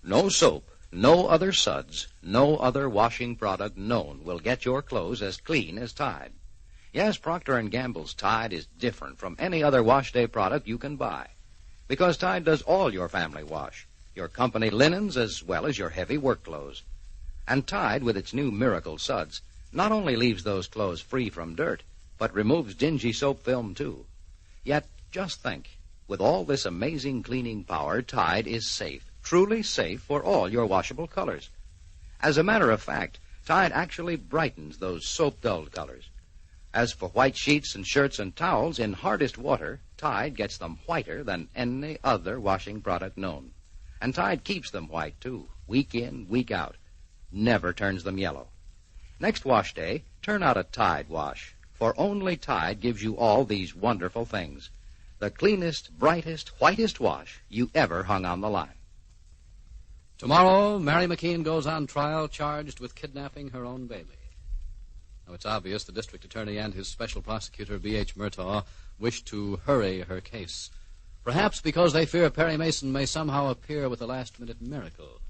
No soap, no other suds, no other washing product known will get your clothes as clean as Tide. Yes, Procter & Gamble's Tide is different from any other wash day product you can buy. Because Tide does all your family wash, your company linens as well as your heavy work clothes. And Tide, with its new miracle suds, not only leaves those clothes free from dirt, but removes dingy soap film, too. Yet, just think, with all this amazing cleaning power, Tide is safe, truly safe for all your washable colors. As a matter of fact, Tide actually brightens those soap-dulled colors. As for white sheets and shirts and towels, in hardest water, Tide gets them whiter than any other washing product known. And Tide keeps them white, too, week in, week out. Never turns them yellow. Next wash day, turn out a Tide wash, for only Tide gives you all these wonderful things. The cleanest, brightest, whitest wash you ever hung on the line. Tomorrow, Mary McKean goes on trial charged with kidnapping her own baby. Now, it's obvious the district attorney and his special prosecutor, B.H. Murtaugh, wish to hurry her case. Perhaps because they fear Perry Mason may somehow appear with a last-minute miracle.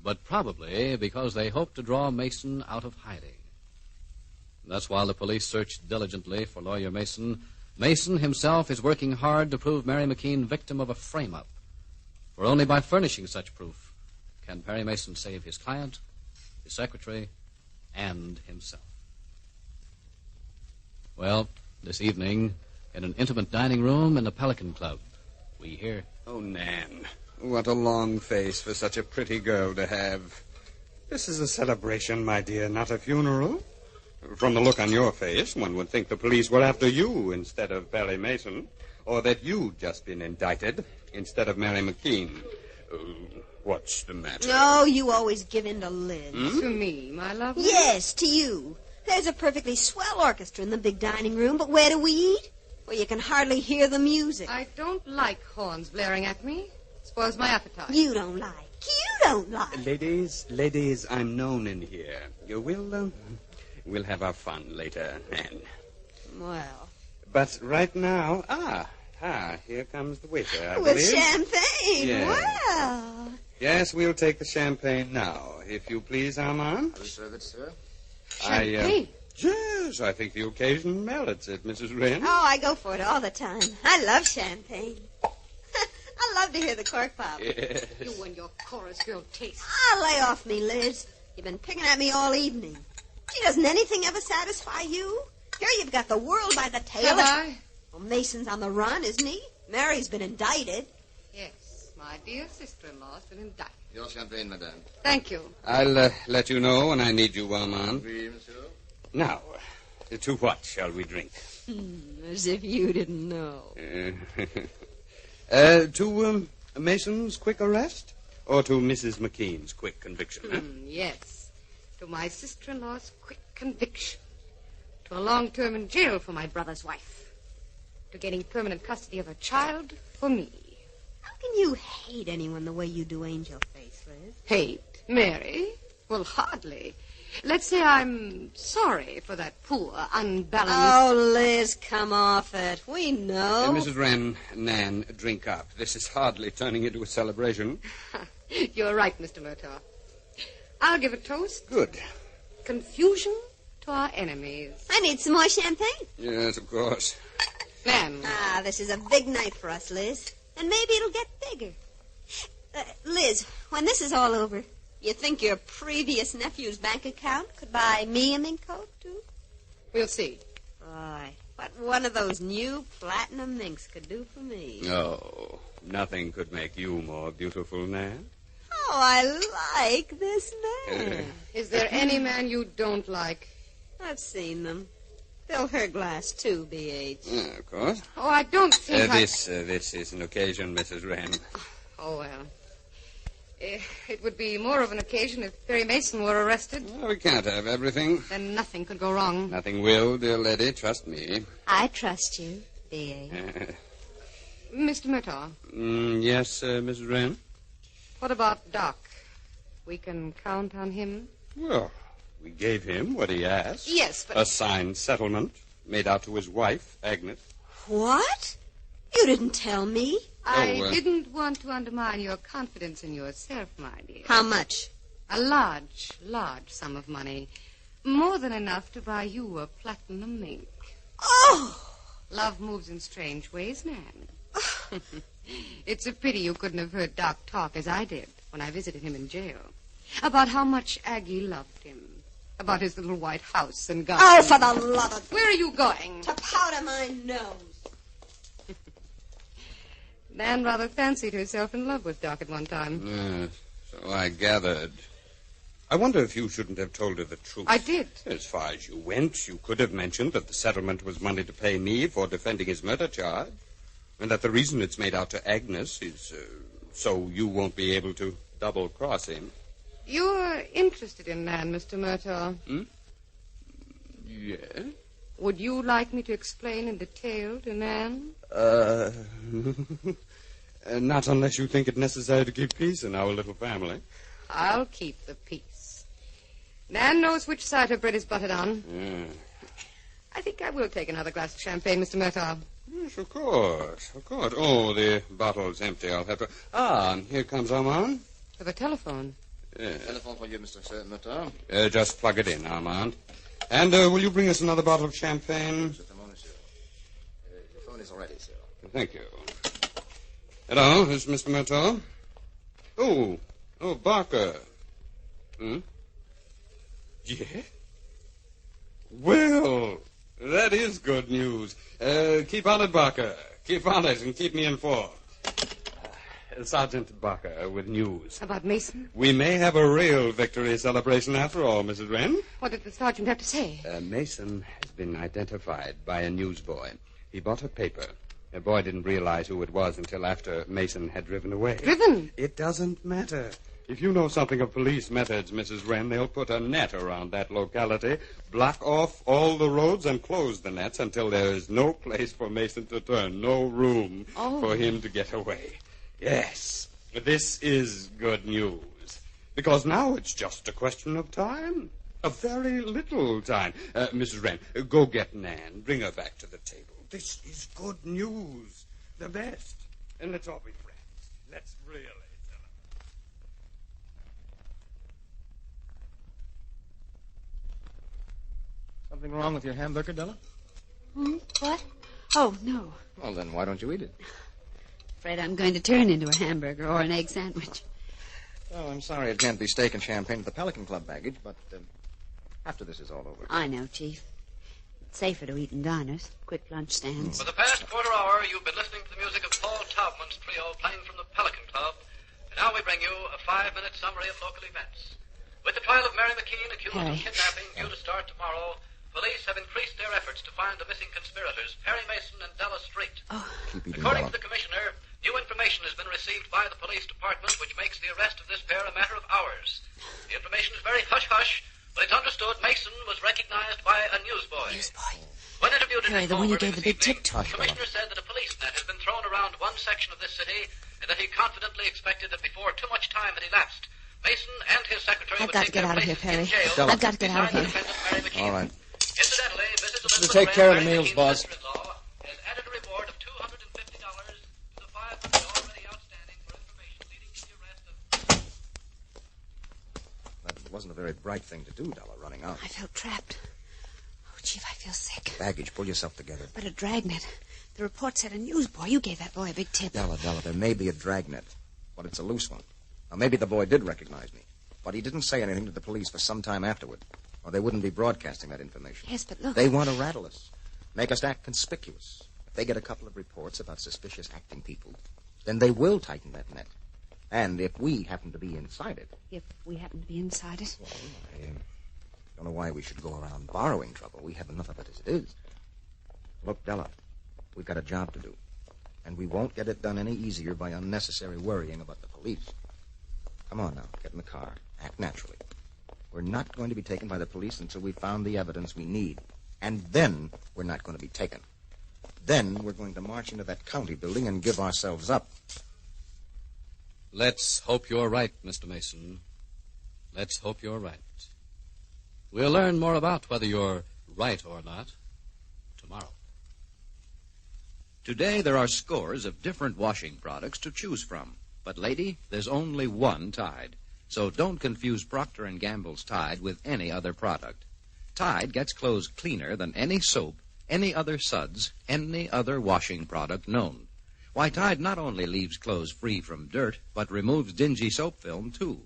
But probably because they hope to draw Mason out of hiding. Thus, while the police search diligently for lawyer Mason, Mason himself is working hard to prove Mary McKean victim of a frame-up. For only by furnishing such proof can Perry Mason save his client, his secretary, and himself. Well, this evening, in an intimate dining room in the Pelican Club, we hear... Oh, Nan, what a long face for such a pretty girl to have. This is a celebration, my dear, not a funeral. From the look on your face, one would think the police were after you instead of Perry Mason, or that you'd just been indicted instead of Mary McKean. What's the matter? Oh, you always give in to Liz. To me, my love? Yes, to you. There's a perfectly swell orchestra in the big dining room, but where do we eat? Where you can hardly hear the music. I don't like horns blaring at me. It spoils my appetite. You don't like. You don't like. Ladies, I'm known in here. We'll have our fun later, Anne. Well. But right now, here comes the waiter, I with believe. Champagne. Yes. Well. Yes, we'll take the champagne now, if you please, Armand. I'll serve it, sir. Champagne? Yes, I think the occasion merits it, Mrs. Wren. Oh, I go for it all the time. I love champagne. I love to hear the cork pop. Yes. You and your chorus girl taste. Lay off me, Liz. You've been picking at me all evening. Gee, doesn't anything ever satisfy you? Here you've got the world by the tail. Have I? Well, Mason's on the run, isn't he? Mary's been indicted. Yes, my dear sister-in-law's been indicted. Your champagne, madame. Thank you. I'll let you know when I need you, Armand. Oui, monsieur. Now, to what shall we drink? As if you didn't know. To Mason's quick arrest? Or to Mrs. McKean's quick conviction? Huh? Yes. To my sister-in-law's quick conviction. To a long term in jail for my brother's wife. To getting permanent custody of her child for me. How can you hate anyone the way you do Angel Face, Liz? Hate? Mary? Well, hardly. Let's say I'm sorry for that poor, unbalanced... Oh, Liz, come off it. We know. Mrs. Wren, Nan, drink up. This is hardly turning into a celebration. You're right, Mr. Murtaugh. I'll give a toast. Good. Confusion to our enemies. I need some more champagne. Yes, of course. Nan. This is a big night for us, Liz. And maybe it'll get bigger. Liz, when this is all over, you think your previous nephew's bank account could buy me a mink coat, too? We'll see. Boy, what one of those new platinum minks could do for me. Oh, nothing could make you more beautiful, Nan. Oh, I like this man. Is there any man you don't like? I've seen them. Bill Herglass, too, B.H. Yeah, of course. Oh, I don't think This is an occasion, Mrs. Wren. Oh, well. It would be more of an occasion if Perry Mason were arrested. Well, we can't have everything. Then nothing could go wrong. Nothing will, dear lady. Trust me. I trust you, B.H. Mr. Murtaugh. Yes, Mrs. Wren? What about Doc? We can count on him? Well, we gave him what he asked. Yes, but... A signed settlement made out to his wife, Agnes. What? You didn't tell me. I didn't want to undermine your confidence in yourself, my dear. How much? A large, large sum of money. More than enough to buy you a platinum mink. Oh! Love moves in strange ways, Nan. It's a pity you couldn't have heard Doc talk as I did when I visited him in jail. About how much Aggie loved him. About his little white house and garden. Oh, for the love of... Where are you going? To powder my nose. Nan rather fancied herself in love with Doc at one time. Yes, so I gathered. I wonder if you shouldn't have told her the truth. I did. As far as you went, you could have mentioned that the settlement was money to pay me for defending his murder charge, and that the reason it's made out to Agnes is so you won't be able to double-cross him. You're interested in Nan, Mr. Murtaugh. Yes? Would you like me to explain in detail to Nan? Not unless you think it necessary to keep peace in our little family. I'll keep the peace. Nan knows which side her bread is buttered on. I think I will take another glass of champagne, Mr. Murtaugh. Yes, of course, of course. Oh, the bottle's empty. I'll have to... Ah, here comes Armand. For the telephone. Telephone for you, Mr. Murtaugh. Just plug it in, Armand. And will you bring us another bottle of champagne? Just a moment, sir. The phone is already, sir. Thank you. Hello, this is Mr. Murtaugh. Oh, Barker. Yeah? Well, that is good news. Keep on it, Barker. Keep on it and keep me informed. Sergeant Barker with news. About Mason? We may have a real victory celebration after all, Mrs. Wren. What did the sergeant have to say? Mason has been identified by a newsboy. He bought a paper. The boy didn't realize who it was until after Mason had driven away. Driven? It doesn't matter. If you know something of police methods, Mrs. Wren, they'll put a net around that locality, block off all the roads, and close the nets until there is no place for Mason to turn, no room for him to get away. Yes, this is good news, because now it's just a question of time, a very little time. Mrs. Wren, go get Nan, bring her back to the table. This is good news, the best, and let's all be friends. Let's really celebrate. Something wrong with your hamburger, Della? What? Oh, no. Well, then why don't you eat it? Afraid I'm going to turn into a hamburger or an egg sandwich. Oh, I'm sorry it can't be steak and champagne at the Pelican Club baggage, but after this is all over. I know, Chief. It's safer to eat in diners, quick lunch stands. For the past quarter hour, you've been listening to the music of Paul Taubman's trio playing from the Pelican Club. And now we bring you a 5-minute summary of local events. With the trial of Mary McKean accused of kidnapping due to start tomorrow, police have increased their efforts to find the missing conspirators, Perry Mason and Della Street. According to the commissioner, new information has been received by the police department which makes the arrest of this pair a matter of hours. The information is very hush-hush, but it's understood Mason was recognized by a newsboy. When interviewed Harry, the one you gave the big tip to. The commissioner said that a police net has been thrown around one section of this city and that he confidently expected that before too much time had elapsed, Mason and his secretary I've would got to take get their out of here, places Perry. in jail. I've got to get out of here. All right. Incidentally, Mrs. You take care of the meals, boss. Has added a reward of $250 to the $500 already outstanding for information leading to the arrest of... That wasn't a very bright thing to do, Della, running out. I felt trapped. Oh, Chief, I feel sick. Baggage, pull yourself together. But a dragnet. The report said a newsboy. You gave that boy a big tip. Della, there may be a dragnet, but it's a loose one. Now, maybe the boy did recognize me, but he didn't say anything to the police for some time afterward, or they wouldn't be broadcasting that information. Yes, but look. They want to rattle us, make us act conspicuous. If they get a couple of reports about suspicious acting people, then they will tighten that net. And if we happen to be inside it... If we happen to be inside it? Well, I don't know why we should go around borrowing trouble. We have enough of it as it is. Look, Della, we've got a job to do. And we won't get it done any easier by unnecessary worrying about the police. Come on now, get in the car. Act naturally. We're not going to be taken by the police until we've found the evidence we need. And then we're not going to be taken. Then we're going to march into that county building and give ourselves up. Let's hope you're right, Mr. Mason. Let's hope you're right. We'll learn more about whether you're right or not tomorrow. Today, there are scores of different washing products to choose from. But, lady, there's only one Tide. So don't confuse Procter & Gamble's Tide with any other product. Tide gets clothes cleaner than any soap, any other suds, any other washing product known. Why, Tide not only leaves clothes free from dirt, but removes dingy soap film, too.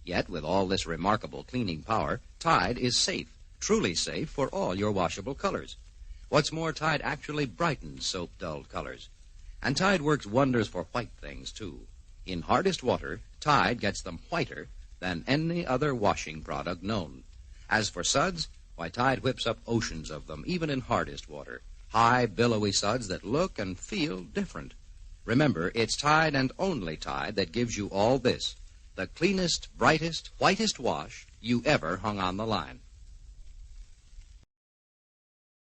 Yet, with all this remarkable cleaning power, Tide is safe, truly safe for all your washable colors. What's more, Tide actually brightens soap-dulled colors. And Tide works wonders for white things, too. In hardest water, Tide gets them whiter than any other washing product known. As for suds, why, Tide whips up oceans of them, even in hardest water. High, billowy suds that look and feel different. Remember, it's Tide and only Tide that gives you all this. The cleanest, brightest, whitest wash you ever hung on the line.